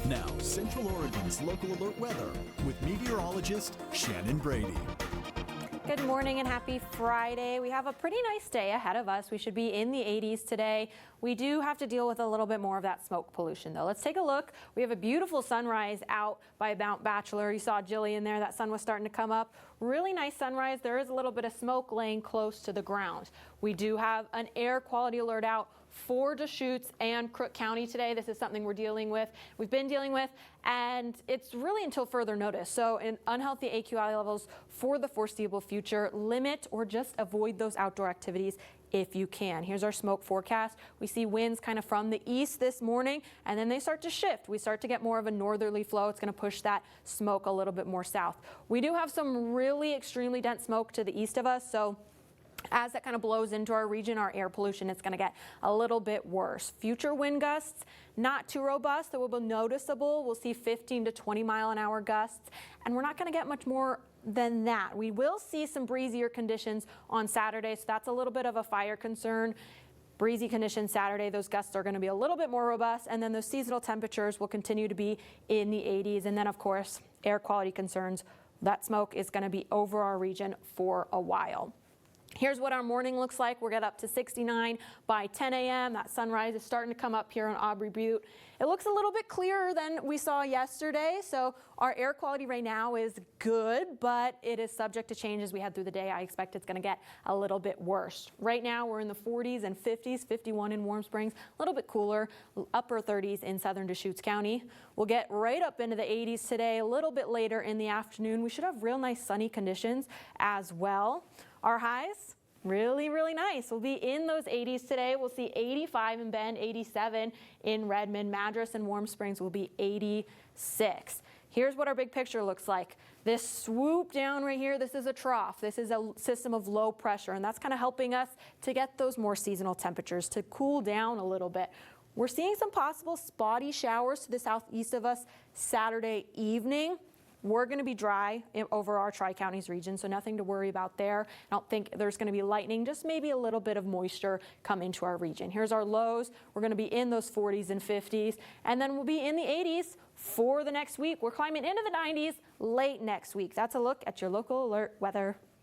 Now, Central Oregon's local alert weather with meteorologist Shannon Brady. Good morning and happy Friday. We have a pretty nice day ahead of us. We should be in the 80s today. We do have to deal with a little bit more of that smoke pollution though. Let's take a look. We have a beautiful sunrise out by Mount Bachelor. You saw Jillian there. That sun was starting to come up. Really nice sunrise. There is a little bit of smoke laying close to the ground. We do have an air quality alert out for Deschutes and Crook County today. This is something we've been dealing with, and it's really until further notice. So in unhealthy AQI levels for the foreseeable future, limit or just avoid those outdoor activities if you can. Here's our smoke forecast. We see winds kind of from the east this morning, and then they start to shift. We start to get more of a northerly flow. It's going to push that smoke a little bit more south. We do have some really extremely dense smoke to the east of us, so as that kind of blows into our region, our air pollution is going to get a little bit worse. Future wind gusts, not too robust, that will be noticeable. We'll see 15 to 20 mile an hour gusts, and we're not going to get much more than that. We will see some breezier conditions on Saturday, so that's a little bit of a fire concern. Breezy conditions Saturday, those gusts are going to be a little bit more robust, and then those seasonal temperatures will continue to be in the 80s. And then, of course, air quality concerns. That smoke is going to be over our region for a while. Here's what our morning looks like. We'll get up to 69 by 10 a.m. That sunrise is starting to come up here on Aubrey Butte. It looks a little bit clearer than we saw yesterday, so our air quality right now is good, but it is subject to change as we head through the day. I expect it's going to get a little bit worse. Right now we're in the 40s and 50s, 51 in Warm Springs, a little bit cooler, upper 30s in southern Deschutes County. We'll get right up into the 80s today, a little bit later in the afternoon. We should have real nice sunny conditions as well. Our highs, really, really nice. We'll be in those 80s today. We'll see 85 in Bend, 87 in Redmond. Madras and Warm Springs will be 86. Here's what our big picture looks like. This swoop down right here, this is a trough. This is a system of low pressure, and that's kind of helping us to get those more seasonal temperatures to cool down a little bit. We're seeing some possible spotty showers to the southeast of us Saturday evening. We're going to be dry over our Tri-Counties region, so nothing to worry about there. I don't think there's going to be lightning, just maybe a little bit of moisture come into our region. Here's our lows. We're going to be in those 40s and 50s, and then we'll be in the 80s for the next week. We're climbing into the 90s late next week. That's a look at your local alert weather.